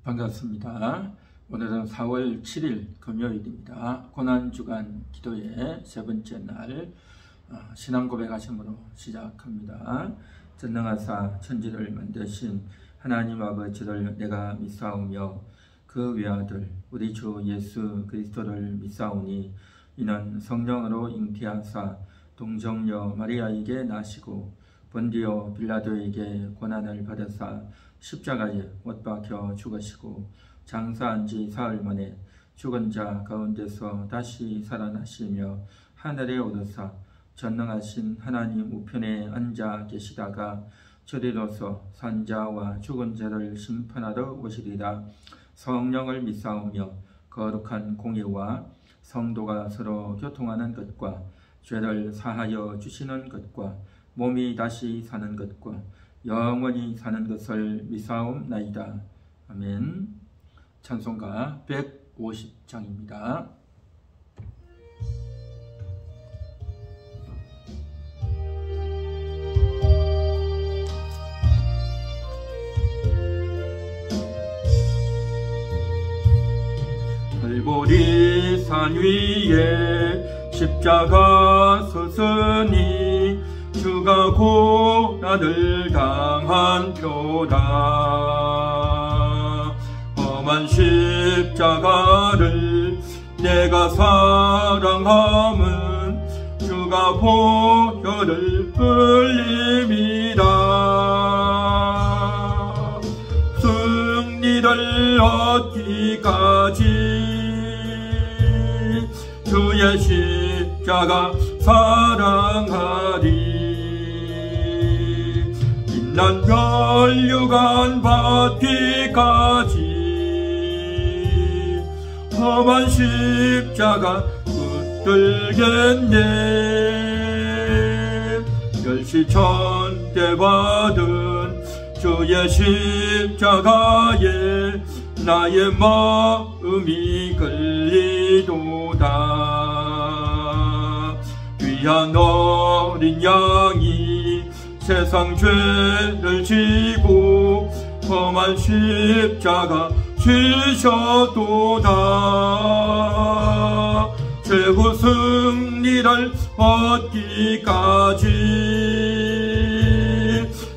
반갑습니다. 오늘은 4월 7일 금요일입니다. 고난주간 기도의 세 번째 날 신앙 고백하심으로 시작합니다. 전능하사 천지를 만드신 하나님 아버지를 내가 믿사오며 그 외아들 우리 주 예수 그리스도를 믿사오니 이는 성령으로 잉태하사 동정녀 마리아에게 나시고 본디오 빌라도에게 고난을 받으사 십자가에 못 박혀 죽으시고 장사한 지 사흘 만에 죽은 자 가운데서 다시 살아나시며 하늘에 오르사 전능하신 하나님 우편에 앉아 계시다가 저리로서 산자와 죽은 자를 심판하러 오시리라. 성령을 믿사오며 거룩한 공의와 성도가 서로 교통하는 것과 죄를 사하여 주시는 것과 몸이 다시 사는 것과 영원히 사는 것을 믿사옵나이다. 아멘. 찬송가 150장입니다. 갈보리 산 위에 십자가 섰으니 주가 고난을 당한 표다. 험한 십자가를 내가 사랑함은 주가 보혈을 흘림이라. 승리를 얻기까지 주의 십자가 사랑하리. 난 멸류관 받기까지 험한 십자가 붙들겠네. 멸시천대 받은 주의 십자가에 나의 마음이 끌리도다. 귀한 어린 양이 세상 죄를 지고 험한 십자가 지셨도다. 최후 승리를 얻기까지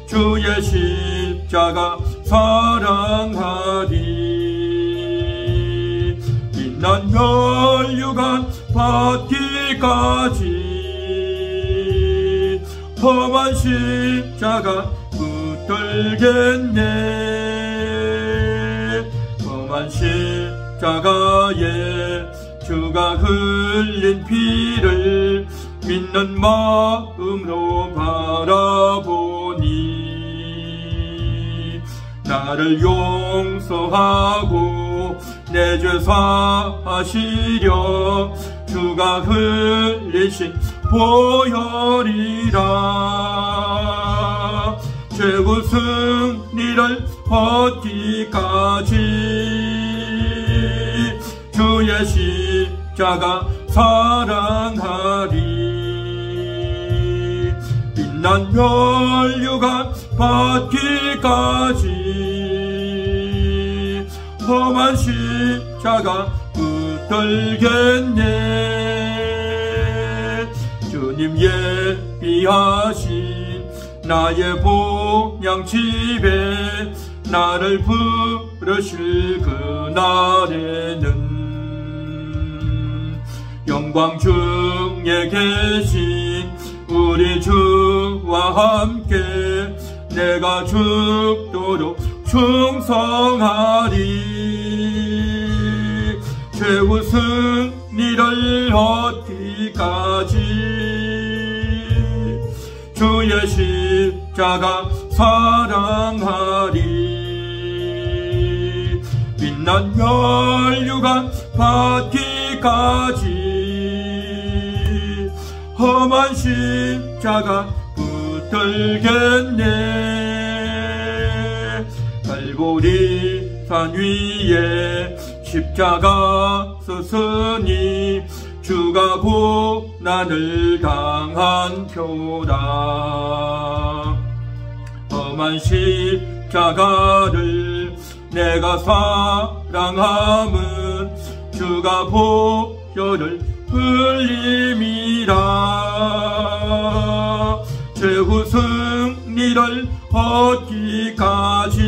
주의 십자가 사랑하리. 빛난 멸류관 받기까지 험한 십자가 붙들겠네. 험한 십자가에 주가 흘린 피를 믿는 마음으로 바라보니 나를 용서하고 내 죄 사하시려 주가 흘리신 보혈이라. 최후 승리를 얻기까지 주의 십자가 사랑하리. 빛난 멸류관 받기까지 험한 십자가 붙들겠네. 주님 예비하신 나의 본향집에 나를 부르실 그날에는 영광 중에 계신 우리 주와 함께 내가 죽도록 충성하리. 최후 승리를 얻기까지 주의 십자가 사랑하리. 빛난 멸류관 받기까지 험한 십자가 붙들겠네. 갈보리 산 위에 십자가 섰으니 주가 고난을 당한 표라. 험한 십자가를 내가 사랑함은 주가 보혈을 흘림이라. 최후 승리를 얻기까지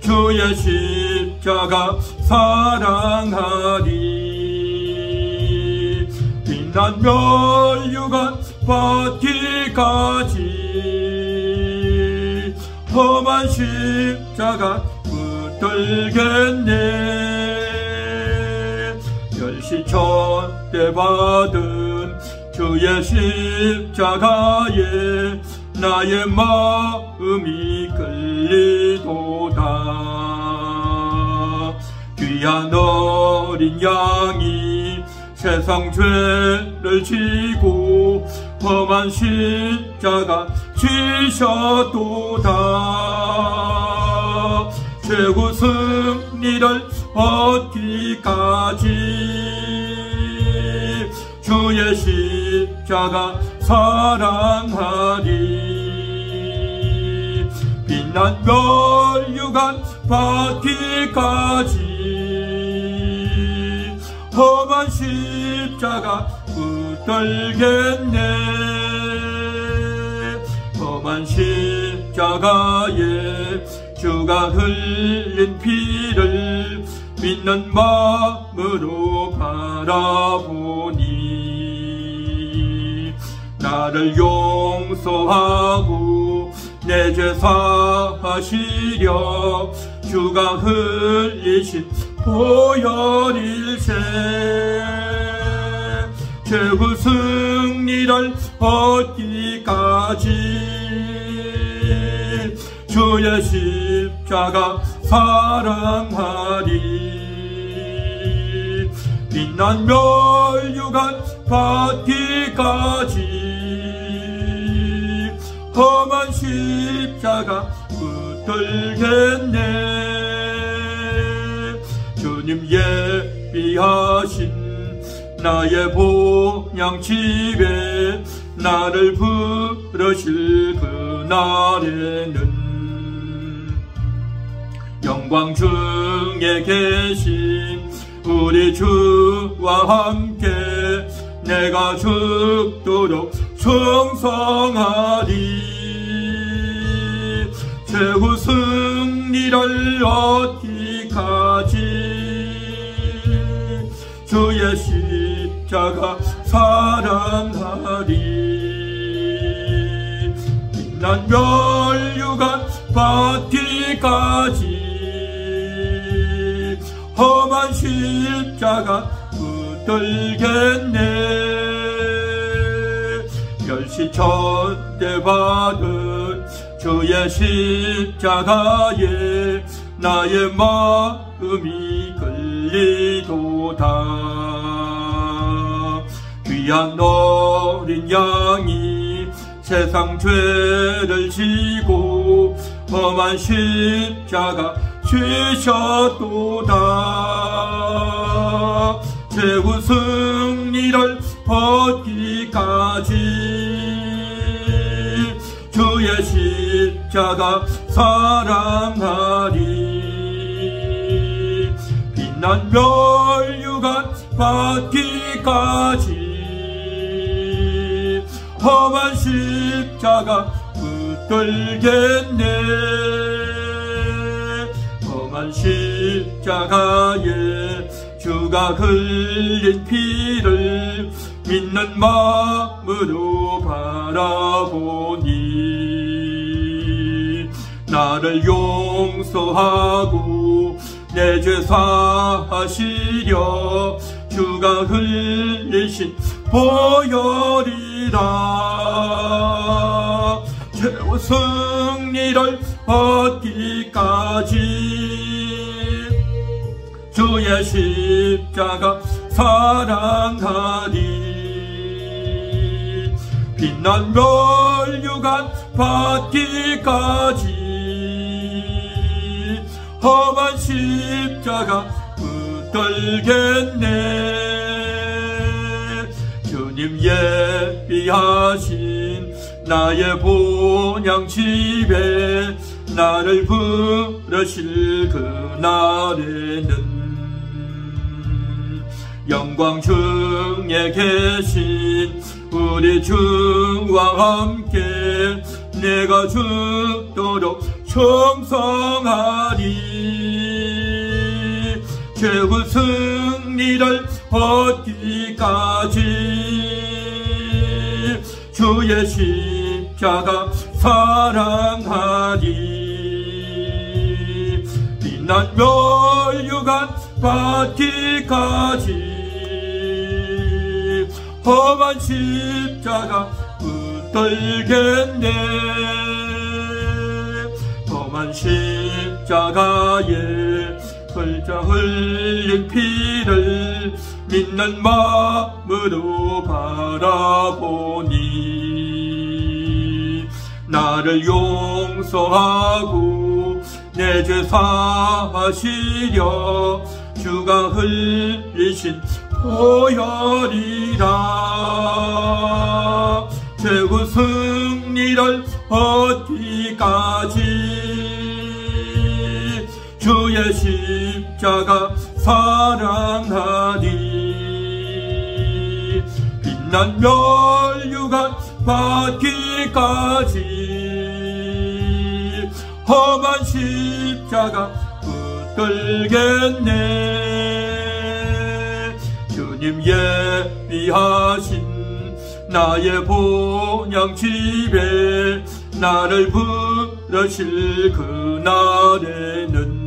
주의 십자가 사랑하리. 비난 멸류관 받기까지 험한 십자가 붙들겠네. 멸시천대 받은 주의 십자가에 나의 마음이 끌리도다. 귀한 어린 양이 세상 죄를 지고 험한 십자가 지셨도다. 최후 승리를 얻기까지 주의 십자가 사랑하리. 빛난 멸류관 받기까지 험한 십자가 붙들겠네. 험한 십자가에 주가 흘린 피를 믿는 마음으로 바라보니 나를 용서하고 내 죄 사하시려 주가 흘리신 보혈일세. 최후 승리를 얻기까지 주의 십자가 사랑하리. 빛난 멸류관 받기까지 험한 십자가 붙들겠네. 주님 예비하신 나의 본향집에 나를 부르실 그날에는 영광 중에 계신 우리 주와 함께 내가 죽도록 충성하리. 최후 승리를 얻기까지 주의 십자가 사랑하리. 빛난 멸류관 받기까지 험한 십자가 붙들겠네. 멸시천대 받은 주의 십자가에 나의 마음이 끌리도다. 귀한 어린 양이 세상 죄를 지고 험한 십자가 지셨도다. 최후 승리를 얻기까지 주의 십자가 사랑하리. 빛난 멸류관 받기까지 험한 십자가 붙들겠네. 험한 십자가에 주가 흘린 피를 믿는 마음으로 바라보니 나를 용서하고 내 죄 사하시려 주가 흘리신 보혈이라. 최후 승리를 얻기까지 주의 십자가 사랑하리. 빛난 멸류관 받기까지 험한 십자가 붙들겠네. 주님 예비하신 나의 본향집에 나를 부르실 그날에는 영광 중에 계신 우리 주와 함께 내가 죽도록 충성하리. 최후 승리를 얻기까지 주의 십자가 사랑하리. 비난 멸류관 받기까지 험한 십자가 붙들겠네. 험한 십자가에 흘자 흘린 피를 믿는 마음으로 바라보니 나를 용서하고 내 죄 사하시려 주가 흘리신 보혈이라. 최후 승리를 얻기까지 주의 십자가 사랑하리. 빛난 멸류관 받기까지 험한 십자가 붙들겠네. 주님 예비하신 나의 본향 집에 나를 부르실 그날에는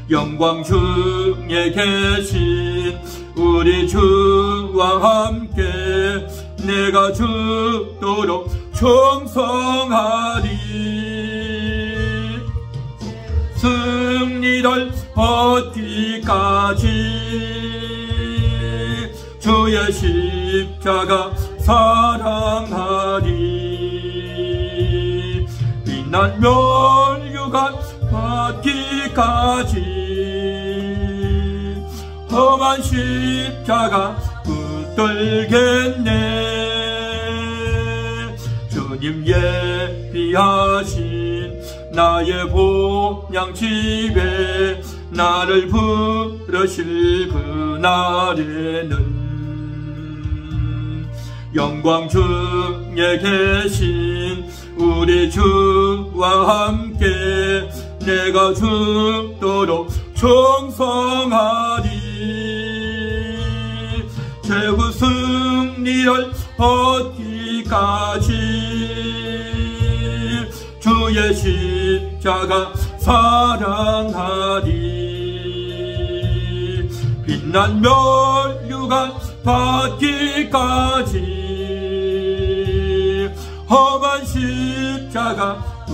영광 중에 계신 우리 주와 함께 내가 죽도록 충성하리. 승리를 얻기까지 주의 십자가 사랑하리. 빛난 멸류관 받기까지 험한 십자가 붙들겠네. 주님 예비하신 나의 본향 집에 나를 부르실 그날에는 영광 중에 계신 우리 주와 함께 내가 죽도록 충성하리. 최후 승리를 얻기까지 주의 십자가 사랑하리. 빛난 멸류관 받기까지 험한 십자가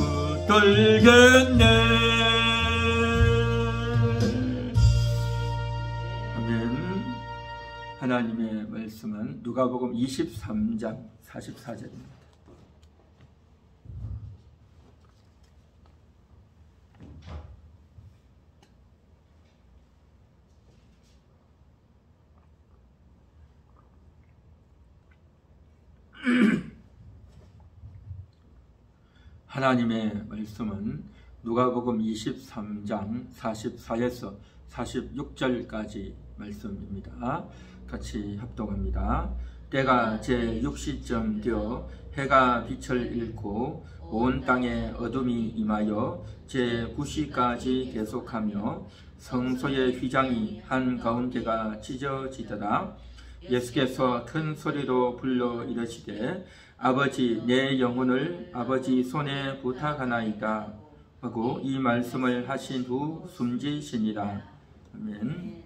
붙들겠네. 아멘. 하나님의 말씀은 누가복음 23장 44절입니다. 하나님의 말씀은 누가복음 23장 44에서 46절까지 말씀입니다. 같이 합독합니다. 때가 제6시쯤 되어 해가 빛을 잃고 온 땅에 어둠이 임하여 제9시까지 계속하며 성소의 휘장이 한가운데가 찢어지더라. 예수께서 큰 소리로 불러 이르시되 아버지 내 영혼을 아버지 손에 부탁하나이다 하고 이 말씀을 하신 후 숨지시니라. 아멘.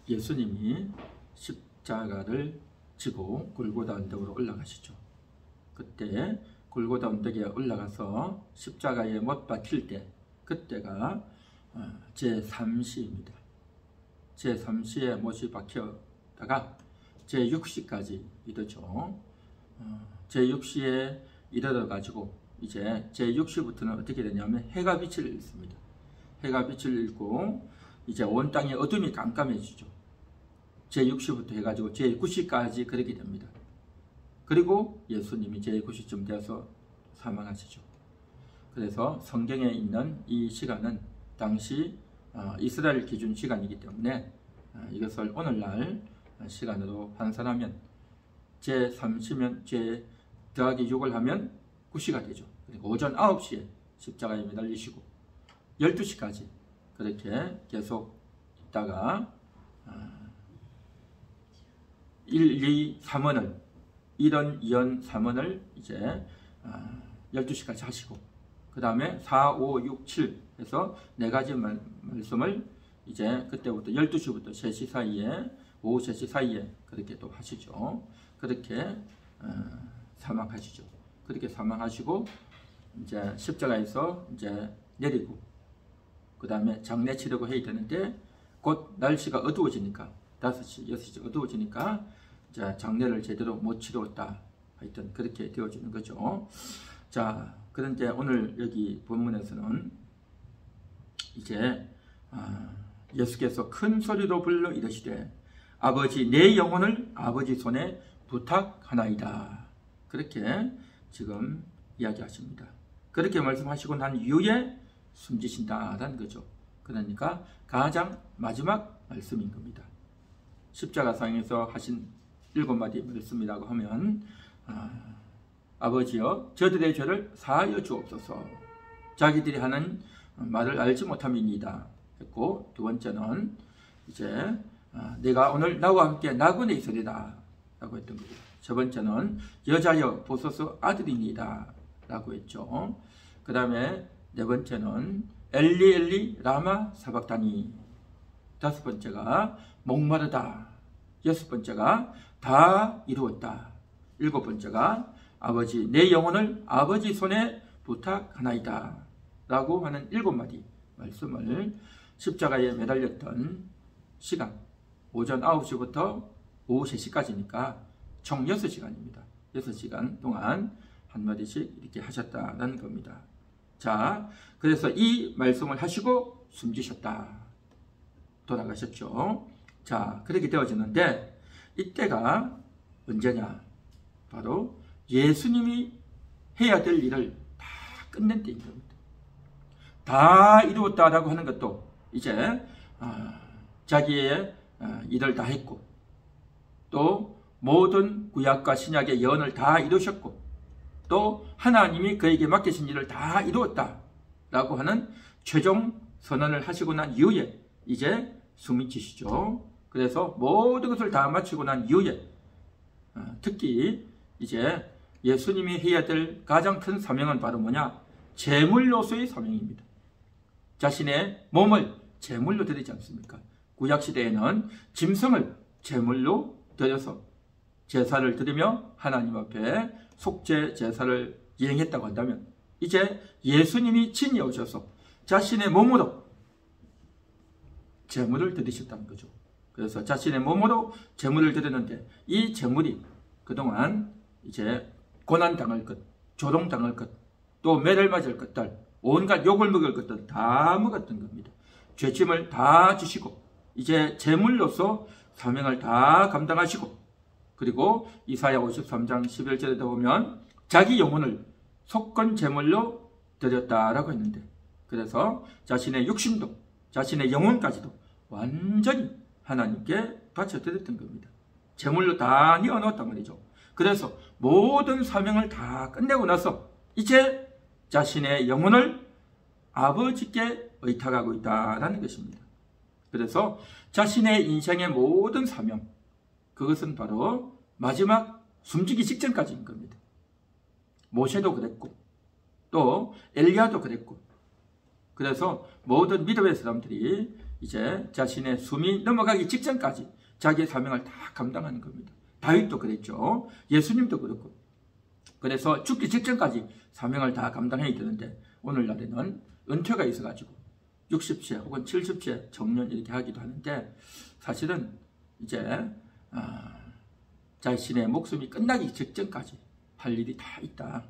예수님이 십자가를 지고 골고다 언덕으로 올라가시죠. 그때 골고다 언덕에 올라가서 십자가에 못 박힐 때 그때가 제3시입니다. 제3시에 못이 박혀다가 제6시까지 이르죠. 제6시에 이르러가지고 이제 제6시부터는 어떻게 되냐면 해가 빛을 잃습니다. 해가 빛을 잃고 이제 온 땅에 어둠이 깜깜해지죠. 제6시부터 해가지고 제9시까지 그렇게 됩니다. 그리고 예수님이 제9시쯤 되어서 사망하시죠. 그래서 성경에 있는 이 시간은 당시 이스라엘 기준 시간이기 때문에 이것을 오늘날 시간으로 환산하면 제30년 제 더하기 6을 하면 9시가 되죠. 그리고 오전 9시에 십자가에 매달리시고 12시까지 그렇게 계속 있다가 1, 2, 3원을 1원, 2원, 3원을 이제 12시까지 하시고 그 다음에 4, 5, 6, 7 해서 4가지 말씀을 이제 그때부터 12시부터 3시 사이에 오후 3시 사이에 그렇게 또 하시죠. 그렇게 사망하시죠. 그렇게 사망하시고 이제 십자가에서 이제 내리고 그 다음에 장례 치르고 해야 되는데 곧 날씨가 어두워지니까 5시, 6시 어두워지니까 이제 장례를 제대로 못 치렀다. 하여튼 그렇게 되어지는 거죠. 자, 그런데 오늘 여기 본문에서는 이제 예수께서 큰 소리로 불러 이르시되 아버지 내 영혼을 아버지 손에 부탁하나이다. 그렇게 지금 이야기하십니다. 그렇게 말씀하시고 난 이후에 숨지신다라는 거죠. 그러니까 가장 마지막 말씀인 겁니다. 십자가상에서 하신 7마디 말씀이라고 하면 아버지여 저들의 죄를 사하여 주옵소서 자기들이 하는 말을 알지 못함이니이다 했고, 두 번째는 이제 내가 오늘 나와 함께 나그네 있으리라 라고 했던 거예요. 첫 번째는 여자여 보소서 아들이니이다 라고 했죠. 그 다음에 네 번째는 엘리 엘리 라마 사박다니, 다섯 번째가 목마르다, 여섯 번째가 다 이루었다, 일곱 번째가 아버지 내 영혼을 아버지 손에 부탁하나이다 라고 하는 7마디 말씀을 십자가에 매달렸던 시간, 오전 9시부터 오후 3시까지니까 총 6시간입니다. 6시간 동안 한마디씩 이렇게 하셨다는 겁니다. 자, 그래서 이 말씀을 하시고 숨지셨다. 돌아가셨죠. 자, 그렇게 되어지는데 이때가 언제냐? 바로 예수님이 해야 될 일을 다 끝낸 때인 겁니다. 다 이루었다라고 하는 것도 이제 자기의 일을 다 했고, 또 모든 구약과 신약의 예언을 다 이루셨고, 또 하나님이 그에게 맡기신 일을 다 이루었다라고 하는 최종 선언을 하시고 난 이후에 이제 숨이 치시죠. 그래서 모든 것을 다 마치고 난 이후에 특히 이제 예수님이 해야 될 가장 큰 사명은 바로 뭐냐? 제물로서의 사명입니다. 자신의 몸을 제물로 드리지 않습니까? 구약시대에는 짐승을 제물로 드려서 제사를 드리며 하나님 앞에 속죄 제사를 이행했다고 한다면, 이제 예수님이 친히 오셔서 자신의 몸으로 제물을 드리셨다는 거죠. 그래서 자신의 몸으로 제물을 드렸는데 이 제물이 그동안 이제 고난당할 것, 조롱당할 것, 또 매를 맞을 것들, 온갖 욕을 먹을 것들 다 먹었던 겁니다. 죄짐을 다 지시고 이제 제물로서 사명을 다 감당하시고, 그리고 이사야 53장 11절에 보면 자기 영혼을 속건 제물로 드렸다라고 했는데, 그래서 자신의 육신도 자신의 영혼까지도 완전히 하나님께 바쳐드렸던 겁니다. 제물로 다 내어놓았단 말이죠. 그래서 모든 사명을 다 끝내고 나서 이제 자신의 영혼을 아버지께 의탁하고 있다는 것입니다. 그래서 자신의 인생의 모든 사명, 그것은 바로 마지막 숨지기 직전까지인 겁니다. 모세도 그랬고 또 엘리야도 그랬고, 그래서 모든 믿음의 사람들이 이제 자신의 숨이 넘어가기 직전까지 자기의 사명을 다 감당하는 겁니다. 다윗도 그랬죠. 예수님도 그렇고. 그래서 죽기 직전까지 사명을 다 감당해야 되는데 오늘날에는 은퇴가 있어가지고 60세 혹은 70세 정년 이렇게 하기도 하는데, 사실은 이제 자신의 목숨이 끝나기 직전까지 할 일이 다 있다.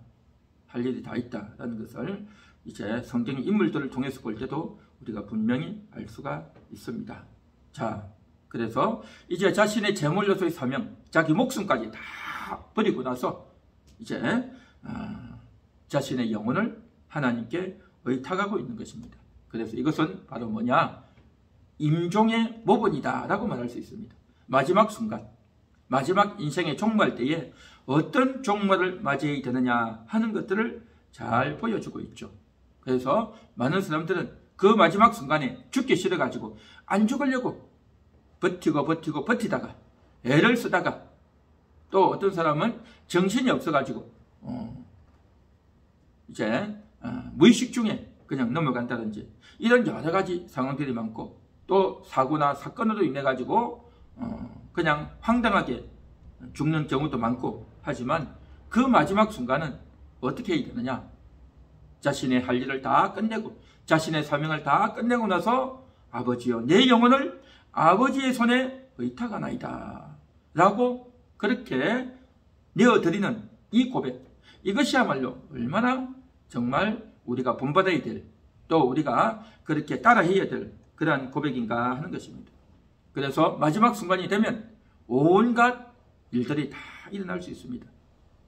할 일이 다 있다라는 것을 이제 성경의 인물들을 통해서 볼 때도 우리가 분명히 알 수가 있습니다. 자, 그래서 이제 자신의 제물로서의 사명, 자기 목숨까지 다 다 버리고 나서 이제 자신의 영혼을 하나님께 의탁하고 있는 것입니다. 그래서 이것은 바로 뭐냐? 임종의 모본이다 라고 말할 수 있습니다. 마지막 순간, 마지막 인생의 종말 때에 어떤 종말을 맞이해야 되느냐 하는 것들을 잘 보여주고 있죠. 그래서 많은 사람들은 그 마지막 순간에 죽기 싫어가지고 안 죽으려고 버티다가 애를 쓰다가, 또 어떤 사람은 정신이 없어가지고 이제 무의식 중에 그냥 넘어간다든지, 이런 여러 가지 상황들이 많고, 또 사고나 사건으로 인해 가지고 그냥 황당하게 죽는 경우도 많고 하지만, 그 마지막 순간은 어떻게 해야 되느냐? 자신의 할 일을 다 끝내고 자신의 사명을 다 끝내고 나서 아버지여 내 영혼을 아버지의 손에 의탁하나이다 라고 그렇게 내어드리는 이 고백, 이것이야말로 얼마나 정말 우리가 본받아야 될, 또 우리가 그렇게 따라해야 될 그러한 고백인가 하는 것입니다. 그래서 마지막 순간이 되면 온갖 일들이 다 일어날 수 있습니다.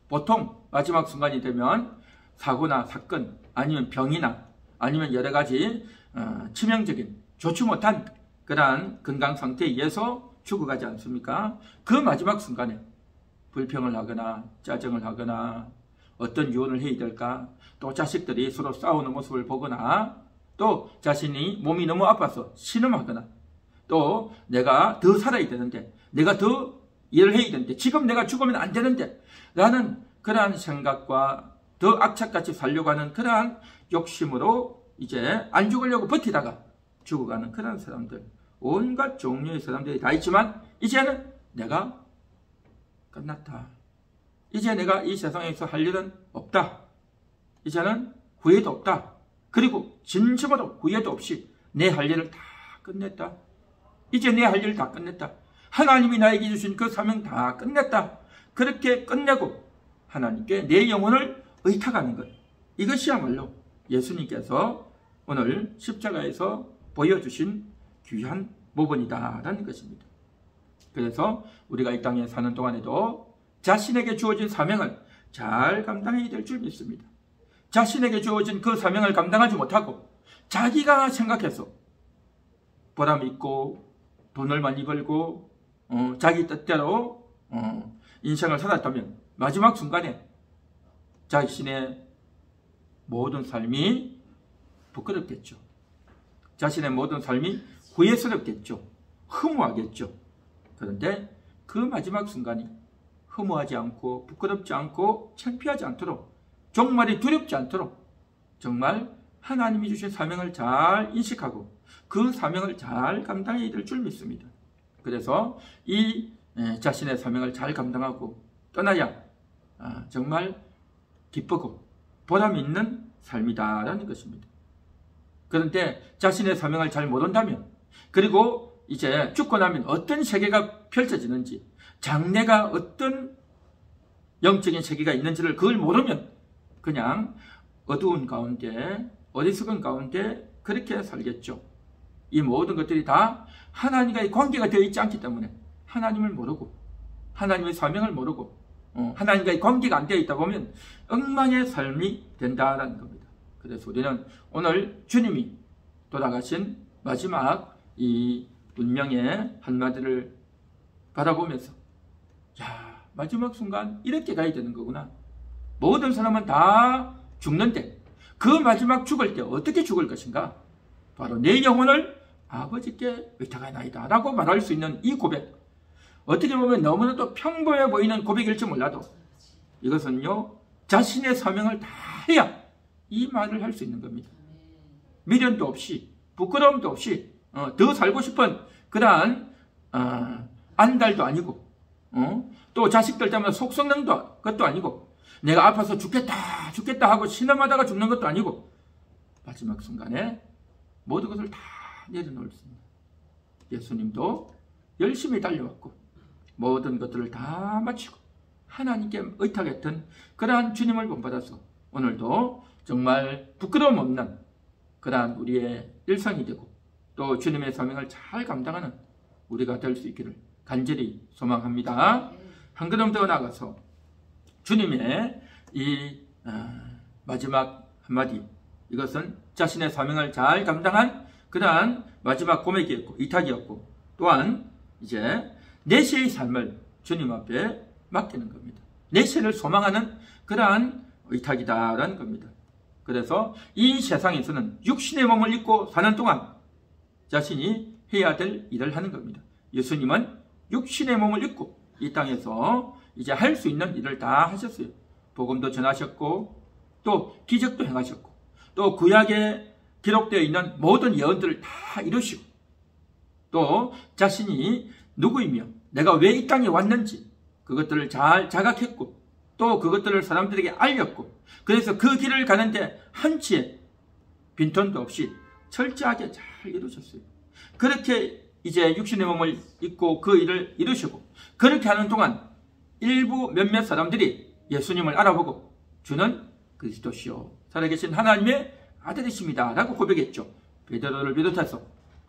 보통 마지막 순간이 되면 사고나 사건, 아니면 병이나 아니면 여러 가지 치명적인 좋지 못한 그러한 건강 상태에 의해서 죽어가지 않습니까? 그 마지막 순간에 불평을 하거나 짜증을 하거나 어떤 유언을 해야 될까, 또 자식들이 서로 싸우는 모습을 보거나, 또 자신이 몸이 너무 아파서 신음하거나, 또 내가 더 살아야 되는데, 내가 더 일을 해야 되는데, 지금 내가 죽으면 안 되는데 라는 그러한 생각과 더 악착같이 살려고 하는 그러한 욕심으로 이제 안 죽으려고 버티다가 죽어가는 그런 사람들, 온갖 종류의 사람들이 다 있지만, 이제는 내가 끝났다, 이제 내가 이 세상에서 할 일은 없다, 이제는 후회도 없다, 그리고 진심으로 후회도 없이 내 할 일을 다 끝냈다, 이제 내 할 일을 다 끝냈다, 하나님이 나에게 주신 그 사명 다 끝냈다, 그렇게 끝내고 하나님께 내 영혼을 의탁하는 것, 이것이야말로 예수님께서 오늘 십자가에서 보여주신 귀한 모본이다라는 것입니다. 그래서 우리가 이 땅에 사는 동안에도 자신에게 주어진 사명을 잘 감당해야 될 줄 믿습니다. 자신에게 주어진 그 사명을 감당하지 못하고 자기가 생각해서 보람 있고 돈을 많이 벌고 자기 뜻대로 인생을 살았다면 마지막 순간에 자신의 모든 삶이 부끄럽겠죠. 자신의 모든 삶이 후회스럽겠죠. 허무하겠죠. 그런데 그 마지막 순간이 허무하지 않고 부끄럽지 않고 창피하지 않도록, 종말이 두렵지 않도록 정말 하나님이 주신 사명을 잘 인식하고 그 사명을 잘 감당해야 될 줄 믿습니다. 그래서 이 자신의 사명을 잘 감당하고 떠나야 정말 기쁘고 보람 있는 삶이다라는 것입니다. 그런데 자신의 사명을 잘 모른다면, 그리고 이제 죽고 나면 어떤 세계가 펼쳐지는지, 장래가 어떤 영적인 세계가 있는지를 그걸 모르면 그냥 어두운 가운데, 어리석은 가운데 그렇게 살겠죠. 이 모든 것들이 다 하나님과의 관계가 되어 있지 않기 때문에 하나님을 모르고 하나님의 사명을 모르고 하나님과의 관계가 안 되어 있다 보면 엉망의 삶이 된다는 겁니다. 그래서 우리는 오늘 주님이 돌아가신 마지막 이 운명의 한마디를 바라보면서, 야, 마지막 순간 이렇게 가야 되는 거구나. 모든 사람은 다 죽는데 그 마지막 죽을 때 어떻게 죽을 것인가? 바로 내 영혼을 아버지께 의탁하나이다 라고 말할 수 있는 이 고백, 어떻게 보면 너무나도 평범해 보이는 고백일지 몰라도 이것은요, 자신의 사명을 다 해야 이 말을 할 수 있는 겁니다. 미련도 없이 부끄러움도 없이 더 살고 싶은 그러한 안달도 아니고 또 자식들 때문에 속 썩는 것도 아니고, 내가 아파서 죽겠다 하고 신음하다가 죽는 것도 아니고, 마지막 순간에 모든 것을 다 내려놓습니다. 예수님도 열심히 달려왔고 모든 것들을 다 마치고 하나님께 의탁했던 그러한 주님을 본받아서 오늘도 정말 부끄러움 없는 그러한 우리의 일상이 되고, 또 주님의 사명을 잘 감당하는 우리가 될 수 있기를 간절히 소망합니다. 한 걸음 더 나가서 주님의 이 마지막 한마디, 이것은 자신의 사명을 잘 감당한 그러한 마지막 고백이었고 이탁이었고, 또한 이제 내세의 삶을 주님 앞에 맡기는 겁니다. 내세를 소망하는 그러한 의탁이다라는 겁니다. 그래서 이 세상에서는 육신의 몸을 입고 사는 동안 자신이 해야 될 일을 하는 겁니다. 예수님은 육신의 몸을 입고 이 땅에서 이제 할 수 있는 일을 다 하셨어요. 복음도 전하셨고, 또 기적도 행하셨고, 또 구약에 기록되어 있는 모든 예언들을 다 이루시고, 또 자신이 누구이며 내가 왜 이 땅에 왔는지 그것들을 잘 자각했고, 또 그것들을 사람들에게 알렸고, 그래서 그 길을 가는데 한치의 빈톤도 없이 철저하게 잘 이루셨어요. 그렇게 이제 육신의 몸을 입고 그 일을 이루시고, 그렇게 하는 동안 일부 몇몇 사람들이 예수님을 알아보고 주는 그리스도시요 살아계신 하나님의 아들이십니다 라고 고백했죠. 베드로를 비롯해서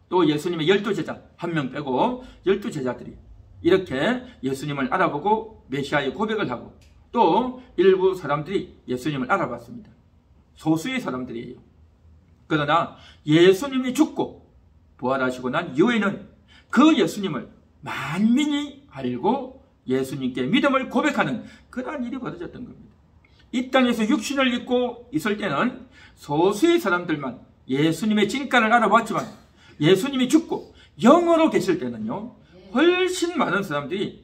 또 예수님의 12제자 한 명 빼고 12제자들이 이렇게 예수님을 알아보고 메시아의 고백을 하고, 또 일부 사람들이 예수님을 알아봤습니다. 소수의 사람들이에요. 그러나 예수님이 죽고 부활하시고 난 이후에는 그 예수님을 만민이 알고 예수님께 믿음을 고백하는 그러한 일이 벌어졌던 겁니다. 이 땅에서 육신을 입고 있을 때는 소수의 사람들만 예수님의 진가를 알아봤지만, 예수님이 죽고 영으로 계실 때는요, 훨씬 많은 사람들이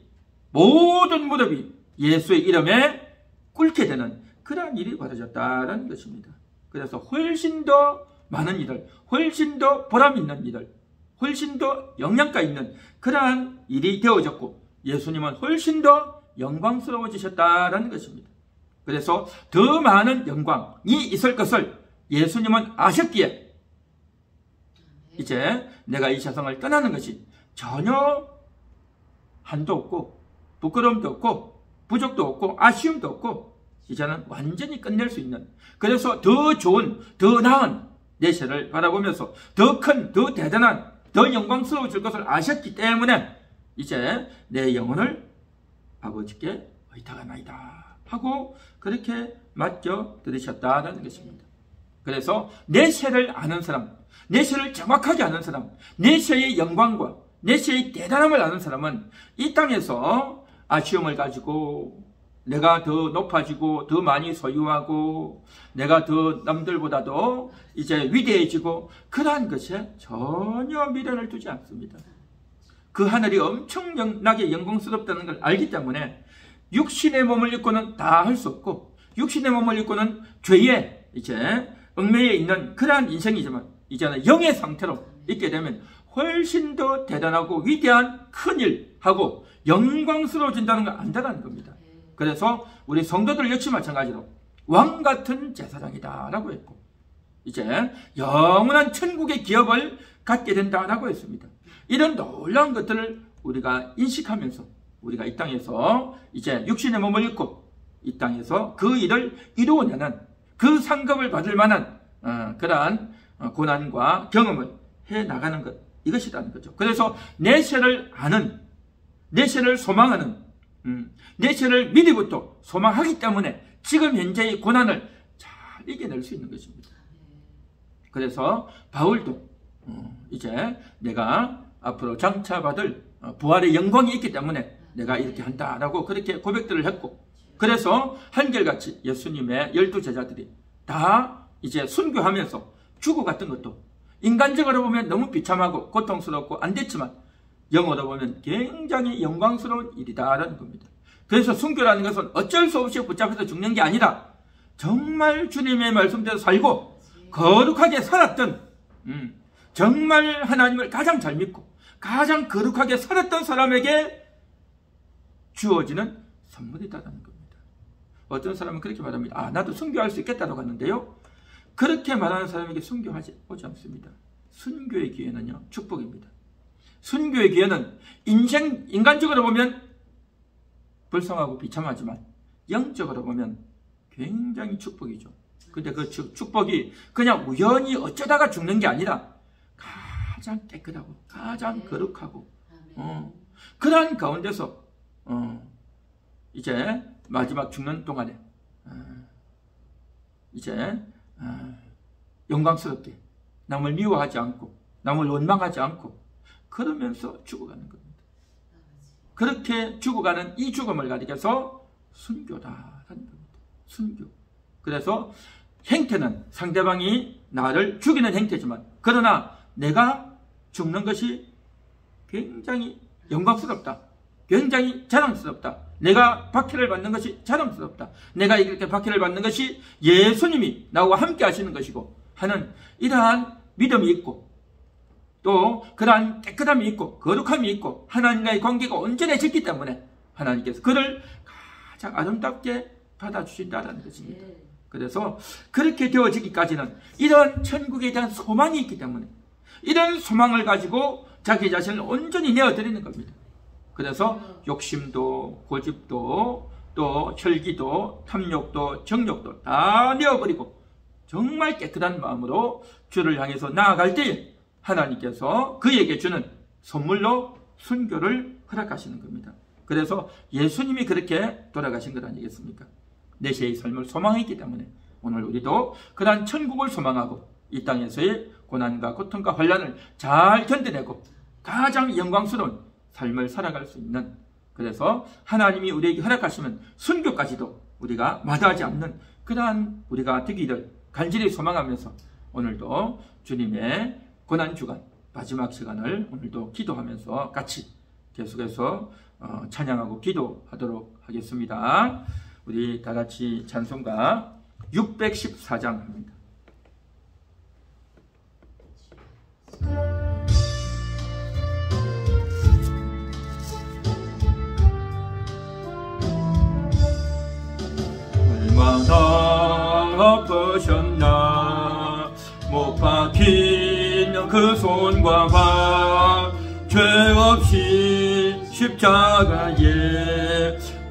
모든 무릎이 예수의 이름에 꿇게 되는 그러한 일이 벌어졌다는 것입니다. 그래서 훨씬 더 많은 일을, 훨씬 더 보람 있는 일을, 훨씬 더 영양가 있는 그러한 일이 되어졌고, 예수님은 훨씬 더 영광스러워지셨다는 것입니다. 그래서 더 많은 영광이 있을 것을 예수님은 아셨기에 이제 내가 이 세상을 떠나는 것이 전혀 한도 없고 부끄러움도 없고 부족도 없고 아쉬움도 없고 이제는 완전히 끝낼 수 있는, 그래서 더 좋은, 더 나은 내세를 바라보면서 더 큰, 더 대단한, 더 영광스러워질 것을 아셨기 때문에 이제 내 영혼을 아버지께 의탁하나이다 하고 그렇게 맡겨드리셨다는 것입니다. 그래서 내세를 아는 사람, 내세를 정확하게 아는 사람, 내세의 영광과 내세의 대단함을 아는 사람은 이 땅에서 아쉬움을 가지고 내가 더 높아지고 더 많이 소유하고 내가 더 남들보다도 이제 위대해지고 그러한 것에 전혀 미련을 두지 않습니다. 그 하늘이 엄청나게 영광스럽다는 걸 알기 때문에 육신의 몸을 입고는 다 할 수 없고, 육신의 몸을 입고는 죄에 이제 얽매여 있는 그러한 인생이지만 이제는 영의 상태로 있게 되면 훨씬 더 대단하고 위대한 큰일하고 영광스러워진다는 걸 안다는 겁니다. 그래서 우리 성도들 역시 마찬가지로 왕같은 제사장이다 라고 했고, 이제 영원한 천국의 기업을 갖게 된다라고 했습니다. 이런 놀라운 것들을 우리가 인식하면서 우리가 이 땅에서 이제 육신의 몸을 입고 이 땅에서 그 일을 이루어내는 그 상급을 받을 만한 그러한 고난과 경험을 해나가는 것, 이것이라는 거죠. 그래서 내세를 아는, 내세를 소망하는, 내세를 미리부터 소망하기 때문에 지금 현재의 고난을 잘 이겨낼 수 있는 것입니다. 그래서 바울도 이제 내가 앞으로 장차받을 부활의 영광이 있기 때문에 내가 이렇게 한다라고 그렇게 고백들을 했고, 그래서 한결같이 예수님의 12제자들이 다 이제 순교하면서 죽어갔던 것도 인간적으로 보면 너무 비참하고 고통스럽고 안 됐지만 영어로 보면 굉장히 영광스러운 일이다라는 겁니다. 그래서 순교라는 것은 어쩔 수 없이 붙잡혀서 죽는 게 아니라 정말 주님의 말씀대로 살고 거룩하게 살았던, 정말 하나님을 가장 잘 믿고 가장 거룩하게 살았던 사람에게 주어지는 선물이다라는 겁니다. 어떤 사람은 그렇게 말합니다. 나도 순교할 수 있겠다고 하는데요, 그렇게 말하는 사람에게 순교하지 오지 않습니다. 순교의 기회는요, 축복입니다. 순교의 기회는 인간적으로 보면 불쌍하고 비참하지만 영적으로 보면 굉장히 축복이죠. 근데 그 축복이 그냥 우연히 어쩌다가 죽는 게 아니라 가장 깨끗하고 가장 거룩하고 그러한 가운데서 이제 마지막 죽는 동안에 이제 영광스럽게 남을 미워하지 않고 남을 원망하지 않고 그러면서 죽어가는 겁니다. 그렇게 죽어가는 이 죽음을 가리켜서 순교다라는 겁니다. 순교. 그래서 행태는 상대방이 나를 죽이는 행태지만 그러나 내가 죽는 것이 굉장히 영광스럽다. 굉장히 자랑스럽다. 내가 박해를 받는 것이 자랑스럽다. 내가 이렇게 박해를 받는 것이 예수님이 나와 함께 하시는 것이고 하는 이러한 믿음이 있고 또 그러한 깨끗함이 있고 거룩함이 있고 하나님과의 관계가 온전해졌기 때문에 하나님께서 그를 가장 아름답게 받아주신다는 것입니다. 그래서 그렇게 되어지기까지는 이런 천국에 대한 소망이 있기 때문에 이런 소망을 가지고 자기 자신을 온전히 내어드리는 겁니다. 그래서 욕심도 고집도 또 혈기도 탐욕도 정욕도 다 내어버리고 정말 깨끗한 마음으로 주를 향해서 나아갈 때에 하나님께서 그에게 주는 선물로 순교를 허락하시는 겁니다. 그래서 예수님이 그렇게 돌아가신 것 아니겠습니까? 내세의 삶을 소망했기 때문에 오늘 우리도 그러한 천국을 소망하고 이 땅에서의 고난과 고통과 환난을 잘 견뎌내고 가장 영광스러운 삶을 살아갈 수 있는, 그래서 하나님이 우리에게 허락하시면 순교까지도 우리가 마다하지 않는 그러한 우리가 되기를 간절히 소망하면서 오늘도 주님의 고난주간 마지막 시간을 오늘도 기도하면서 같이 계속해서 찬양하고 기도하도록 하겠습니다. 우리 다같이 찬송가 614장 합니다. 얼마나 아프셨나 못 박힌 그 손과 발 죄 없이 십자가에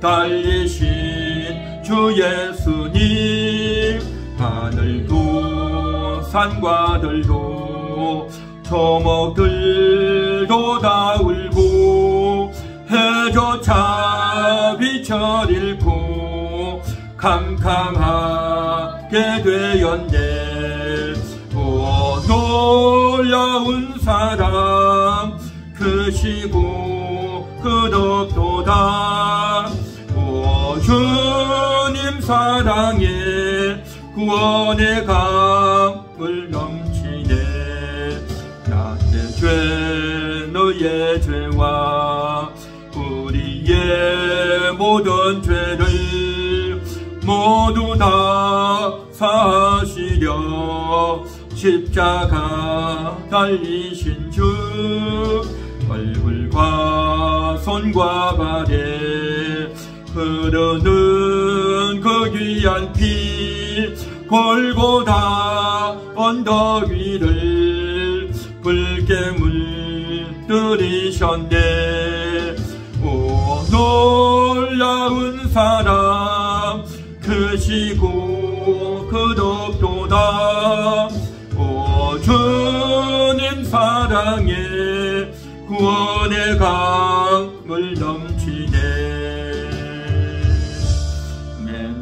달리신 주 예수님 하늘도 산과 들도 초목들도 다 울고 해조차 빛을 잃고 캄캄하게 되었네. 오 놀라운 사랑 크시고 끝없도다. 오 주님 사랑에 구원의 강물 넘치네. 나의 죄 너의 죄와 우리의 모든 죄를 모두 다 사하시려 십자가 달리신 주 얼굴과 손과 발에 흐르는 그 귀한 피 골고다 언덕 위를 붉게 물들이셨네. 오 놀라운 사랑 크시고 끝없도다. 오 주님 사랑에 구원의 강물 넘치네. 아멘.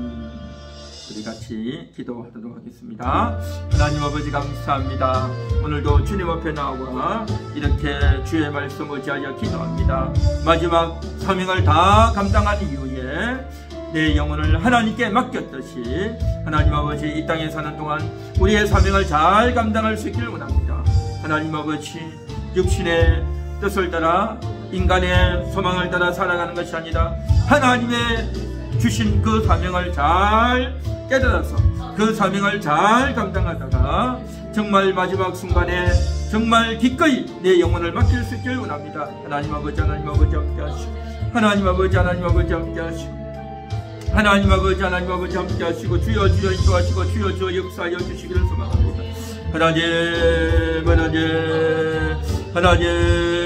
우리 같이 기도하도록 하겠습니다. 하나님 아버지 감사합니다. 오늘도 주님 앞에 나와 이렇게 주의 말씀 의지하여 기도합니다. 마지막 사명을 다 감당한 이후에 내 영혼을 하나님께 맡겼듯이 하나님 아버지 이 땅에 사는 동안 우리의 사명을 잘 감당할 수 있기를 원합니다. 하나님 아버지 육신의 뜻을 따라 인간의 소망을 따라 살아가는 것이 아니라 하나님의 주신 그 사명을 잘 깨달아서 그 사명을 잘 감당하다가 정말 마지막 순간에 정말 기꺼이 내 영혼을 맡길 수 있기를 원합니다. 하나님 아버지 하나님 아버지 함께 하시고 하나님 아버지 하나님 아버지 함께 하시고 하나님 아버지 하나님 아버지 함께 하시고 주여 주여 인도하시고 주여 주여 역사하여 주시기를 소망합니다. 하나님 하나님 하나님